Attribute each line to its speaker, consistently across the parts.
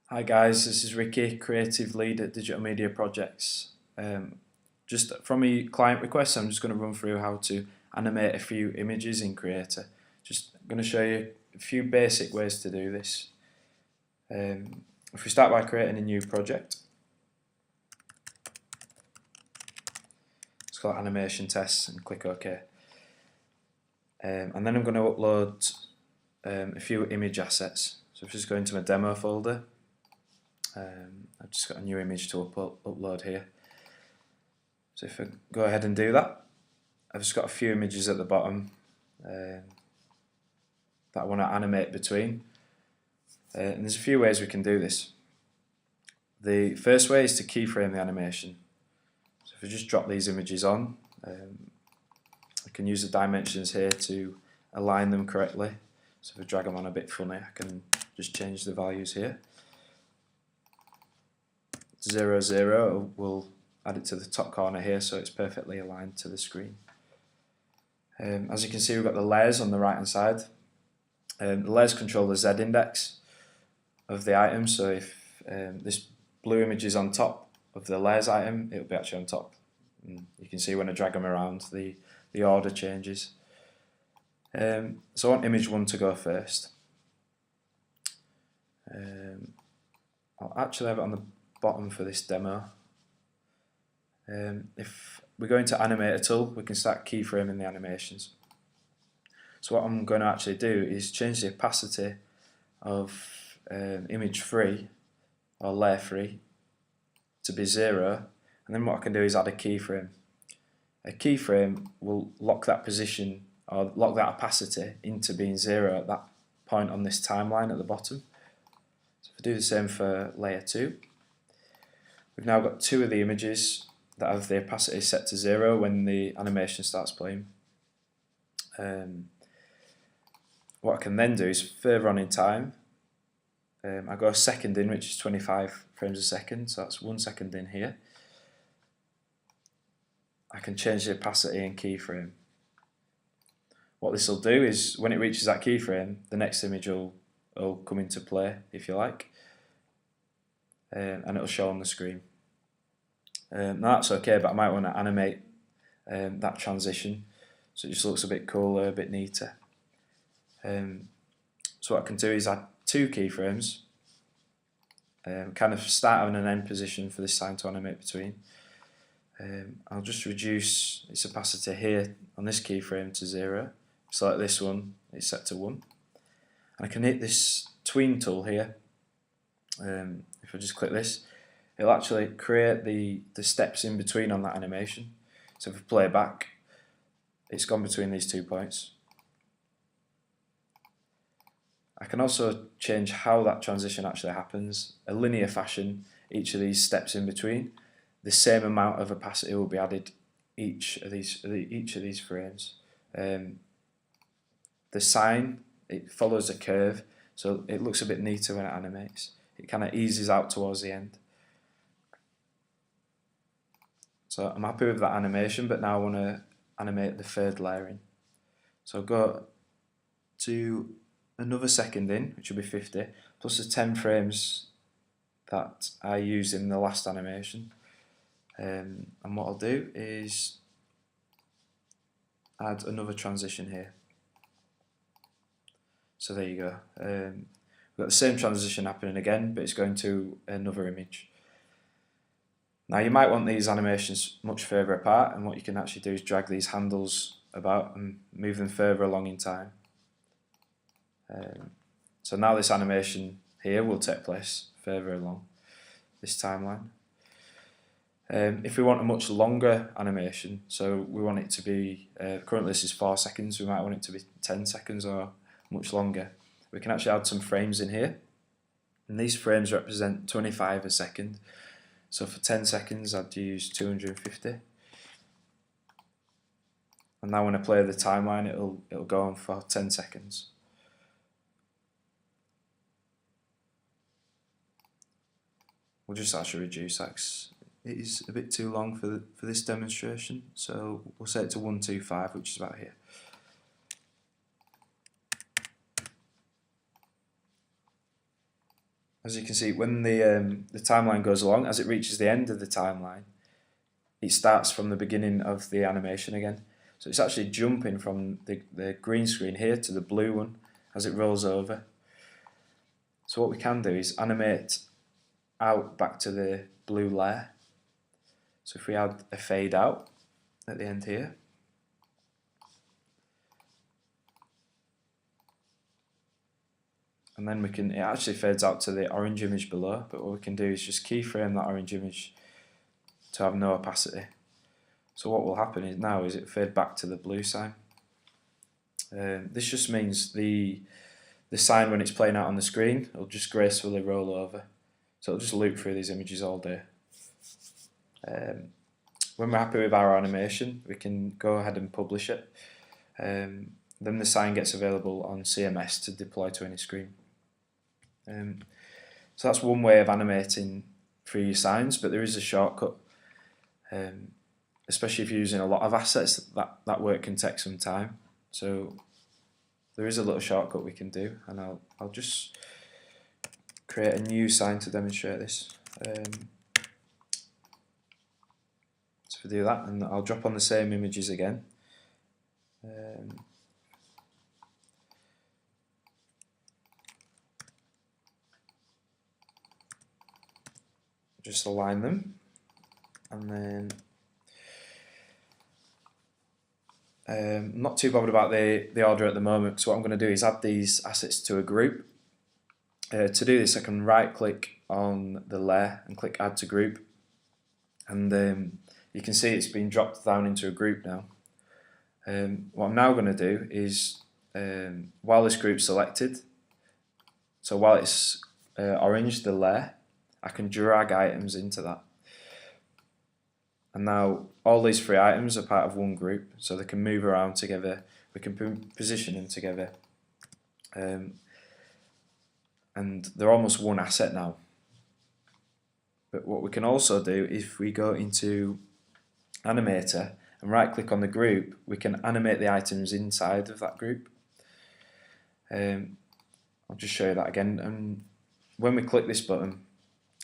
Speaker 1: Hi guys, this is Ricky, Creative Lead at Digital Media Projects. Just from a client request, I'm just going to run through how to animate a few images in Creator. Just going to show you a few basic ways to do this. If we start by creating a new project, it's called Animation Tests and click OK. And then I'm going to upload a few image assets. So if I just go into my demo folder, I've just got a new image to upload here. So if I go ahead and do that, I've just got a few images at the bottom that I want to animate between. And there's a few ways we can do this. The first way is to keyframe the animation. So if I just drop these images on, I can use the dimensions here to align them correctly. So if I drag them on a bit funny, I can just change the values here. 0, 0 will add it to the top corner here so it's perfectly aligned to the screen. As you can see, we've got the layers on the right hand side. The layers control the Z index of the item, so if this blue image is on top of the layers item, it will be actually on top. And you can see when I drag them around, the order changes. So I want image 1 to go first. I'll actually have it on the bottom for this demo. If we go into Animate tool, we can start keyframing the animations. So what I'm going to actually do is change the opacity of image 3 or layer 3 to be 0, and then what I can do is add a keyframe. A keyframe will lock that position or lock that opacity into being 0 at that point on this timeline at the bottom. So if I do the same for layer 2, we've now got 2 of the images that have the opacity set to 0 when the animation starts playing. What I can then do is further on in time, I go a second in, which is 25 frames a second, so that's 1 second in here. I can change the opacity and keyframe. What this will do is when it reaches that keyframe, the next image will come into play, if you like, and it'll show on the screen. Now that's okay, but I might want to animate that transition so it just looks a bit cooler, a bit neater. So what I can do is add 2 keyframes, kind of start on an end position for this sign to animate between. I'll just reduce its opacity here on this keyframe to 0. Select this one, it's set to 1. And I can hit this tween tool here. If I just click this, it'll actually create the steps in between on that animation. So if I play back, it's gone between these 2 points. I can also change how that transition actually happens, a linear fashion, each of these steps in between. The same amount of opacity will be added each of these frames. The sign, it follows a curve, so it looks a bit neater when it animates. It kind of eases out towards the end. So I'm happy with that animation, but now I want to animate the third layering. So I'll go to another second in, which will be 50, plus the 10 frames that I used in the last animation. And what I'll do is add another transition here. So there you go. We've got the same transition happening again, but it's going to another image. Now you might want these animations much further apart, and what you can actually do is drag these handles about and move them further along in time. So now this animation here will take place further along this timeline. If we want a much longer animation, so we want it to be, currently this is 4 seconds, we might want it to be 10 seconds or much longer, we can actually add some frames in here, and these frames represent 25 a second. So for 10 seconds I'd use 250, and now when I play the timeline it'll go on for 10 seconds. We'll just actually reduce that. It is a bit too long for this demonstration, so we'll set it to 125, which is about here. as you can see, when the timeline goes along, as it reaches the end of the timeline, it starts from the beginning of the animation again. So it's actually jumping from the green screen here to the blue one as it rolls over. So what we can do is animate out back to the blue layer. So if we add a fade out at the end here, and then it actually fades out to the orange image below, but what we can do is just keyframe that orange image to have no opacity. So what will happen is it fade back to the blue sign. This just means the sign, when it's playing out on the screen, it'll just gracefully roll over. So it'll just loop through these images all day. When we're happy with our animation, we can go ahead and publish it. Then the sign gets available on CMS to deploy to any screen. So that's one way of animating through your signs, but there is a shortcut. Especially if you're using a lot of assets, that work can take some time. So there is a little shortcut we can do, and I'll just create a new sign to demonstrate this. So if we do that, and I'll drop on the same images again. Just align them, and then not too bothered about the order at the moment, so what I'm going to do is add these assets to a group. To do this, I can right click on the layer and click add to group, and you can see it's been dropped down into a group now. What I'm now going to do is, while this group's selected, so while it's orange, the layer, I can drag items into that. And now all these three items are part of one group, so they can move around together, we can position them together, and they're almost one asset now. But what we can also do, if we go into Animator and right click on the group, we can animate the items inside of that group. I'll just show you that again, and when we click this button,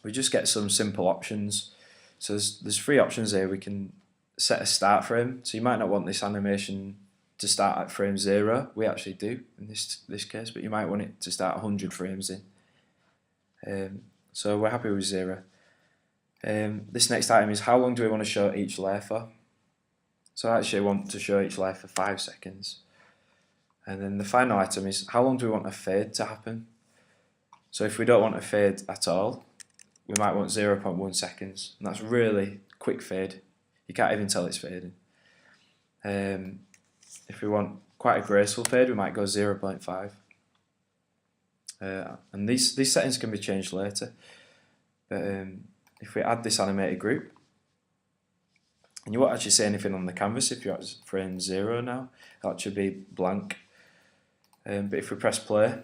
Speaker 1: we just get some simple options. So there's three options here. We can set a start frame, so you might not want this animation to start at frame 0. We actually do in this case, but you might want it to start 100 frames in. So we're happy with 0. This next item is how long do we want to show each layer for? So I actually want to show each layer for 5 seconds. And then the final item is how long do we want a fade to happen? So if we don't want a fade at all, we might want 0.1 seconds, and that's really quick fade. You can't even tell it's fading. If we want quite a graceful fade, we might go 0.5. And these settings can be changed later. But if we add this animated group, and you won't actually see anything on the canvas if you're at frame 0 now, it'll actually be blank. But if we press play,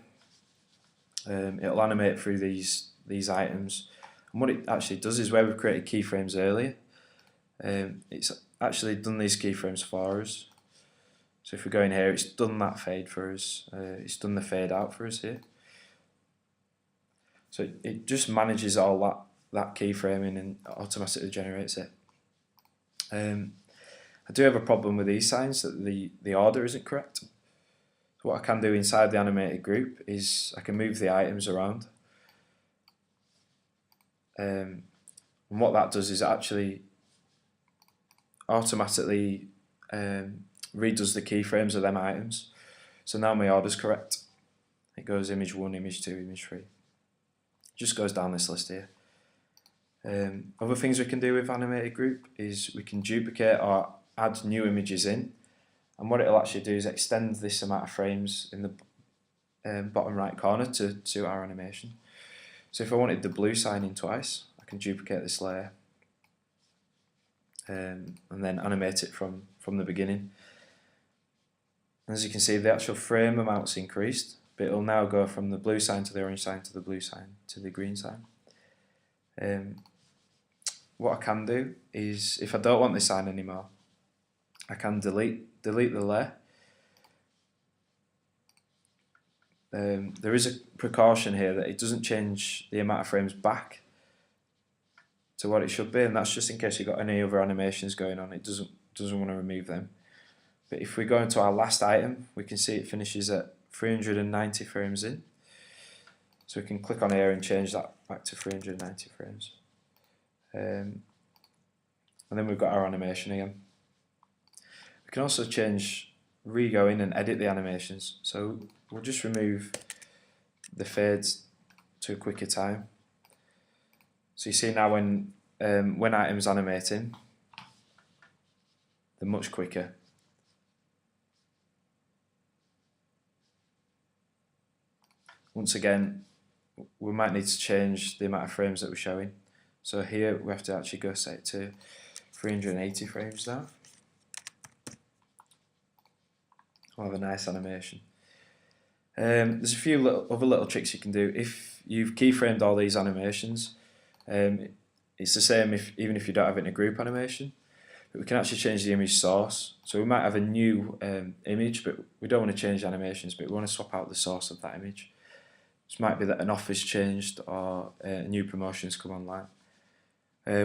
Speaker 1: it'll animate through these items. And what it actually does is, where we've created keyframes earlier, it's actually done these keyframes for us. So if we go in here, it's done that fade for us. It's done the fade out for us here. So it just manages all that keyframing and automatically generates it. I do have a problem with these signs, that the order isn't correct. So what I can do inside the animated group is I can move the items around. And what that does is it actually automatically redoes the keyframes of them items. So now my order's correct. It goes image 1, image 2, image 3. Just goes down this list here. Other things we can do with animated group is we can duplicate or add new images in, and what it'll actually do is extend this amount of frames in the bottom right corner to suit our animation. So if I wanted the blue sign in twice, I can duplicate this layer and then animate it from the beginning. And as you can see, the actual frame amount's increased, but it'll now go from the blue sign to the orange sign to the blue sign to the green sign. What I can do is, if I don't want this sign anymore, I can delete the layer, there is a precaution here that it doesn't change the amount of frames back to what it should be, and that's just in case you've got any other animations going on. It doesn't want to remove them. But if we go into our last item, we can see it finishes at 390 frames in. So we can click on here and change that back to 390 frames. And then we've got our animation again. We can also go in and edit the animations. So we'll just remove the fades to a quicker time. So you see now when items animating, they're much quicker. Once again, we might need to change the amount of frames that we're showing. So here we have to actually go set it to 380 frames now. We'll have a nice animation. There's a few other little tricks you can do. If you've keyframed all these animations, it's the same even if you don't have it in a group animation. But we can actually change the image source. So we might have a new image, but we don't want to change animations, but we want to swap out the source of that image. This might be that an offer's changed or a new promotion's come online.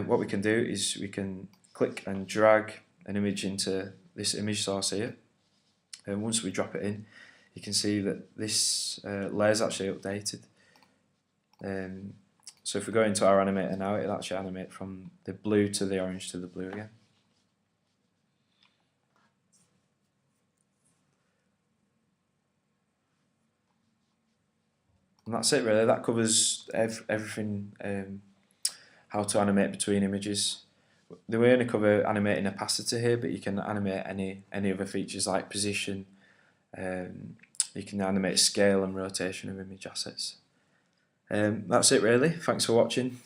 Speaker 1: What we can do is we can click and drag an image into this image source here. And once we drop it in, you can see that this layer's actually updated. So if we go into our animator now, it'll actually animate from the blue to the orange to the blue again. And that's it really. That covers everything, how to animate between images. We only cover animating opacity here, but you can animate any other features like position. You can animate scale and rotation of image assets. That's it really. Thanks for watching.